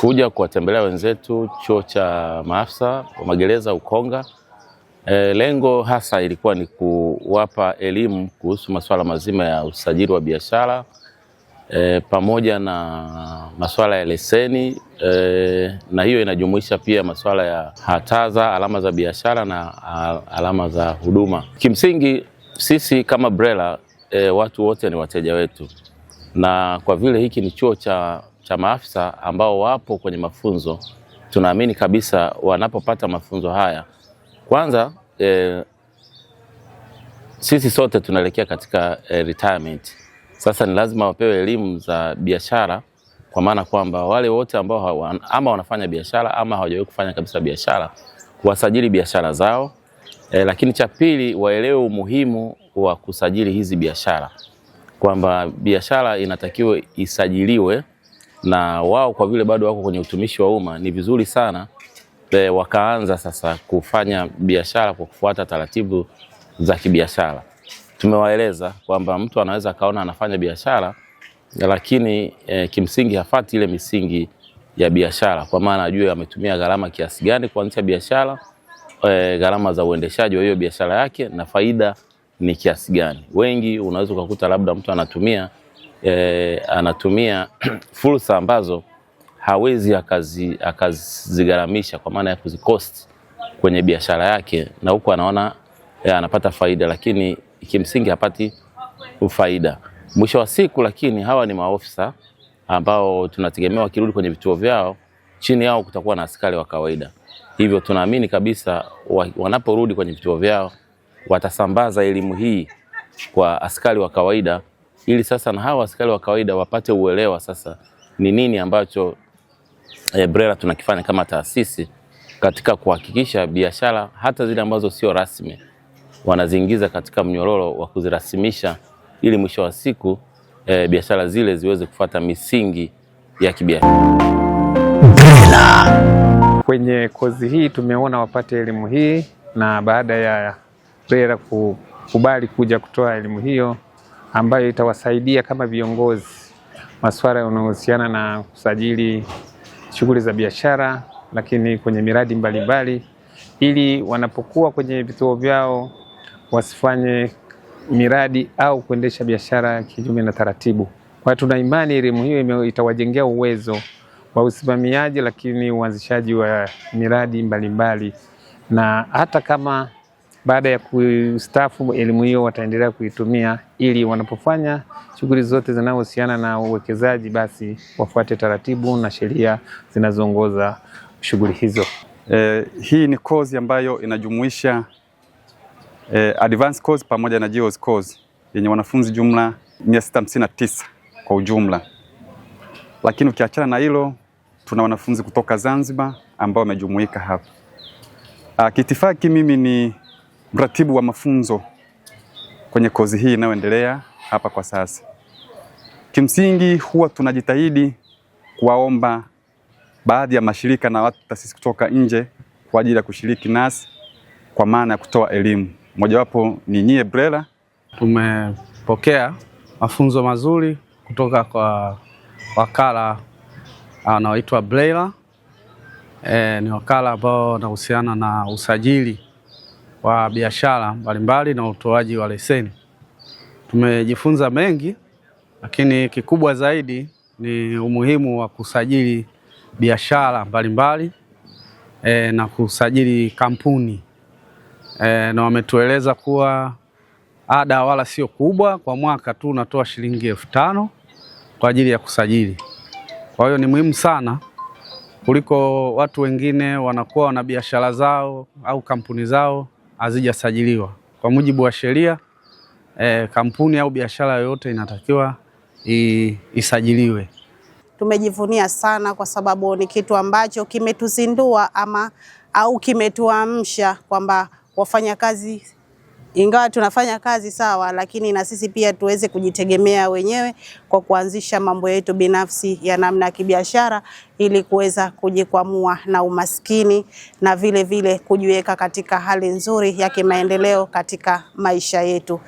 kuja kuwatembelea wenzetu chuo cha maafisa wa magereza Ukonga. Lengo hasa ilikuwa ni kuwapa elimu kuhusu masuala mazima ya usajili wa biashara pamoja na masuala ya leseni, na hiyo inajumuisha pia masuala ya hataza, alama za biashara na alama za huduma. Kimsingi sisi kama BRELA watu wote ni wateja wetu, na kwa vile hiki ni chuo cha maafisa ambao wapo kwenye mafunzo, tunaamini kabisa wanapopata mafunzo haya, kwanza sisi sote tunaelekea katika retirement. Sasa ni lazima wapewe elimu za biashara, kwa maana kwamba wale wote ambao ama wanafanya biashara ama hawajawahi kufanya kabisa biashara, wasajili biashara zao. Lakini cha pili, waelewe umuhimu wa kusajili hizi biashara, kwamba biashara inatakiwa isajiliwe, na wao kwa vile bado wako kwenye utumishi wa umma, ni vizuri sana wakaanza sasa kufanya biashara kwa kufuata taratibu za kibiashara. Tumewaeleza kwamba mtu anaweza kaona anafanya biashara, lakini kimsingi hafuati ile misingi ya biashara, kwa maana ajue ametumia gharama kiasi gani kuanzisha biashara, gharama za uendeshaji wa hiyo biashara yake, na faida ni kiasi gani. Wengi unaweza kukuta labda mtu anatumia fursa ambazo hawezi akazigharamisha, kwa maana ya kuzikosti kwenye biashara yake, na huko anaona anapata faida, lakini kimsingi hapati faida mwisho wa siku. Lakini hawa ni maofisa ambao tunategemea wakirudi kwenye vituo vyao, chini yao kutakuwa na askari wa kawaida. Hivyo tunaamini kabisa wanaporudi kwenye vituo vyao watasambaza elimu hii kwa askari wa kawaida, ili sasa na hawa askari wa kawaida wapate uelewa sasa ni nini ambacho BRELA tunakifanya kama taasisi katika kuhakikisha biashara hata zile ambazo sio rasmi wanaziingiza katika mnyororo wa kuzirasimisha, ili mwisho wa siku biashara zile ziweze kufuata misingi ya kibiashara. Kwenye kozi hii tumeona wapate elimu hii, na baada ya BRELA kukubali kuja kutoa elimu hiyo ambayo itawasaidia kama viongozi masuala yanayohusiana na kusajili shughuli za biashara, lakini kwenye miradi mbalimbali, ili wanapokuwa kwenye vituo vyao wasifanye miradi au kuendesha biashara kinyume na taratibu. Kwa tuna imani elimu hiyo itawajengea uwezo wa usimamiaji, lakini uanzishaji wa miradi mbalimbali, na hata kama baada ya kustaafu elimu hiyo wataendelea kuitumia, ili wanapofanya shughuli zote zinazohusiana na uwekezaji basi wafuate taratibu na sheria zinazoongoza shughuli hizo. Hii ni kozi ambayo inajumuisha advanced course pamoja na JOS course yenye wanafunzi jumla 659 kwa ujumla. Lakini ukiachana na hilo, tuna wanafunzi kutoka Zanzibar ambao wamejumuika hapa. Kiitifaki mimi ni mratibu wa mafunzo kwenye kozi hii inayoendelea hapa kwa sasa. Kimsingi huwa tunajitahidi kuwaomba baadhi ya mashirika na watu taasisi kutoka nje kwa ajili ya kushiriki nasi kwa maana ya kutoa elimu. Mojawapo ni nyie BRELA. Tumepokea mafunzo mazuri kutoka kwa wakala anaoitwa BRELA. Ni wakala ambao unahusiana na usajili wa biashara mbalimbali na utoaji wa leseni. Tumejifunza mengi, lakini kikubwa zaidi ni umuhimu wa kusajili biashara mbalimbali na kusajili kampuni. Na wametueleza kuwa ada wala sio kubwa, kwa mwaka tu unatoa shilingi 5,000 kwa ajili ya kusajili. Kwa hiyo ni muhimu sana kuliko watu wengine wanakuwa na biashara zao au kampuni zao hazijasajiliwa. Kwa mujibu wa sheria, kampuni au biashara yoyote inatakiwa isajiliwe. Tumejivunia sana kwa sababu ni kitu ambacho kimetuzindua au kimetuamsha kwamba wafanyakazi, ingawa tunafanya kazi sawa, lakini na sisi pia tuweze kujitegemea wenyewe kwa kuanzisha mambo yetu binafsi ya namna ya kibiashara, ili kuweza kujikwamua na umaskini na vile vile kujiweka katika hali nzuri ya kimaendeleo katika maisha yetu.